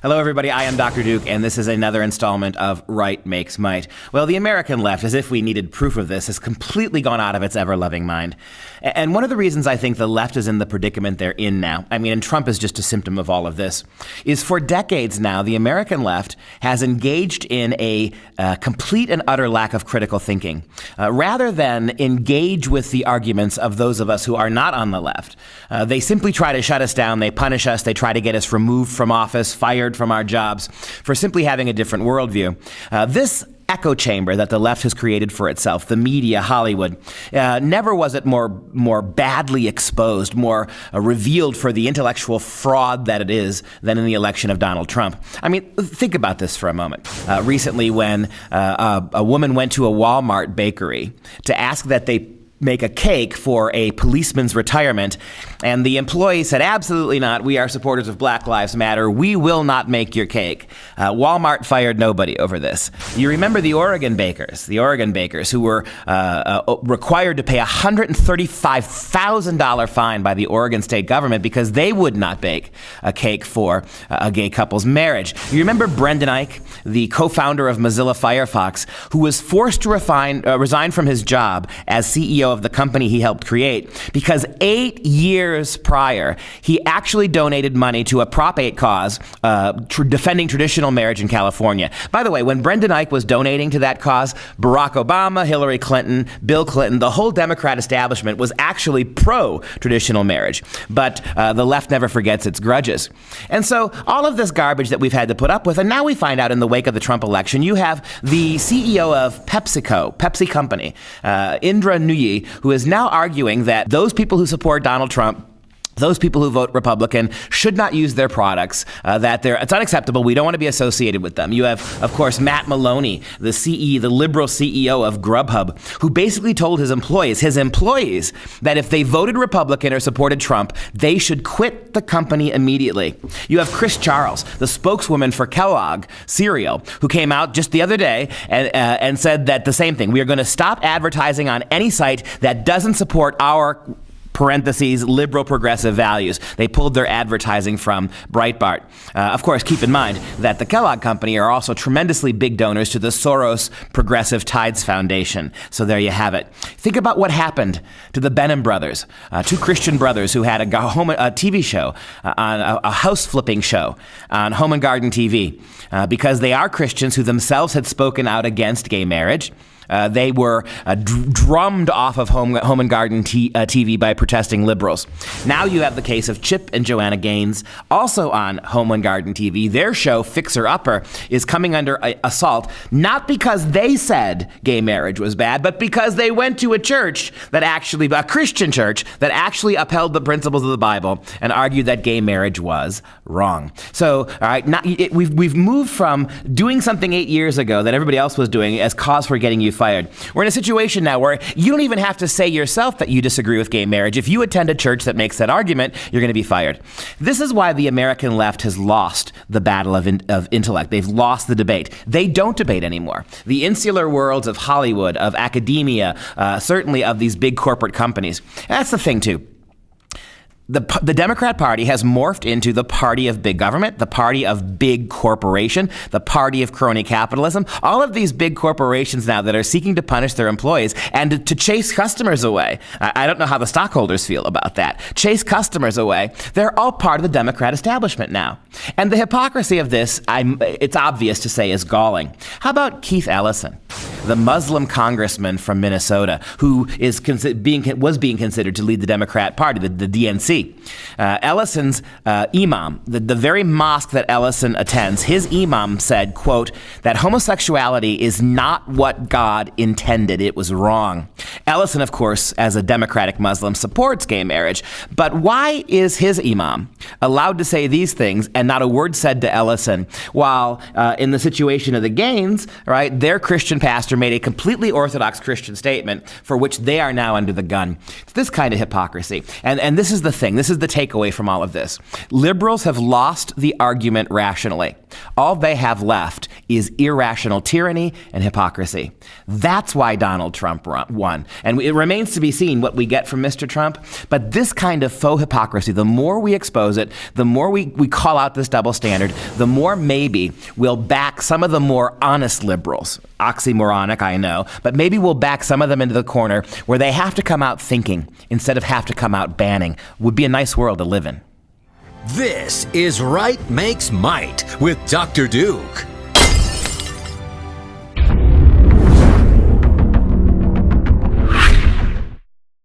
Hello, everybody. I am Dr. Duke, and this is another installment of Right Makes Might. Well, the American left, as if we needed proof of this, has completely gone out of its ever-loving mind. And one of the reasons I think the left is in the predicament they're in now, and Trump is just a symptom of all of this, is for decades now, the American left has engaged in a complete and utter lack of critical thinking. Rather than engage with the arguments of those of us who are not on the left, they simply try to shut us down, they punish us, they try to get us removed from office, fired from our jobs for simply having a different worldview. This echo chamber that the left has created for itself, the media, Hollywood, never was it more badly exposed, more revealed for the intellectual fraud that it is than in the election of Donald Trump. Think about this for a moment. Recently, when a woman went to a Walmart bakery to ask that they make a cake for a policeman's retirement, and the employee said, absolutely not, we are supporters of Black Lives Matter, we will not make your cake. Walmart fired nobody over this. You remember the Oregon bakers who were required to pay a $135,000 fine by the Oregon state government because they would not bake a cake for a gay couple's marriage. You remember Brendan Eich, the co-founder of Mozilla Firefox, who was forced to resign from his job as CEO of the company he helped create because 8 years prior, he actually donated money to a Prop 8 cause defending traditional marriage in California. By the way, when Brendan Eich was donating to that cause, Barack Obama, Hillary Clinton, Bill Clinton, the whole Democrat establishment was actually pro-traditional marriage. But the left never forgets its grudges. And so all of this garbage that we've had to put up with, and now we find out in the wake of the Trump election, you have the CEO of Pepsi Company, Indra Nooyi, who is now arguing that those people who support Donald Trump, those people who vote Republican, should not use their products, it's unacceptable. We don't want to be associated with them. You have, of course, Matt Maloney, the liberal CEO of Grubhub, who basically told his employees, that if they voted Republican or supported Trump, they should quit the company immediately. You have Chris Charles, the spokeswoman for Kellogg cereal, who came out just the other day and said that the same thing. We are going to stop advertising on any site that doesn't support our liberal progressive values. They pulled their advertising from Breitbart. Of course, keep in mind that the Kellogg Company are also tremendously big donors to the Soros Progressive Tides Foundation. So there you have it. Think about what happened to the Benham brothers, two Christian brothers who had a TV show, a house flipping show on Home and Garden TV, because they are Christians who themselves had spoken out against gay marriage. They were drummed off of Home and Garden TV by protesting liberals. Now you have the case of Chip and Joanna Gaines, also on Home and Garden TV. Their show, Fixer Upper, is coming under assault, not because they said gay marriage was bad, but because they went to a Christian church that actually upheld the principles of the Bible and argued that gay marriage was wrong. So, all right, we've moved from doing something 8 years ago that everybody else was doing as cause for getting you fired. We're in a situation now where you don't even have to say yourself that you disagree with gay marriage. If you attend a church that makes that argument, you're going to be fired. This is why the American left has lost the battle of intellect. They've lost the debate. They don't debate anymore. The insular worlds of Hollywood, of academia, certainly of these big corporate companies. That's the thing, too. The Democrat Party has morphed into the party of big government, the party of big corporation, the party of crony capitalism. All of these big corporations now that are seeking to punish their employees and to chase customers away. I don't know how the stockholders feel about that. Chase customers away. They're all part of the Democrat establishment now. And the hypocrisy of this, it's obvious to say, is galling. How about Keith Ellison, the Muslim Congressman from Minnesota, who was being considered to lead the Democrat Party, the DNC? Ellison's Imam, the very mosque that Ellison attends, his Imam said, quote, that homosexuality is not what God intended. It was wrong. Ellison, of course, as a Democratic Muslim, supports gay marriage. But why is his Imam allowed to say these things and not a word said to Ellison, while in the situation of the Gaines, right, their Christian pastor made a completely orthodox Christian statement for which they are now under the gun? It's this kind of hypocrisy. And this is the thing. This is the takeaway from all of this. Liberals have lost the argument rationally. All they have left is irrational tyranny and hypocrisy. That's why Donald Trump won. And it remains to be seen what we get from Mr. Trump. But this kind of faux hypocrisy, the more we expose it, the more we call out this double standard, the more maybe we'll back some of the more honest liberals. Oxymoronic, I know, but maybe we'll back some of them into the corner where they have to come out thinking instead of have to come out banning. Would be a nice world to live in. This is Right Makes Might with Dr. Duke.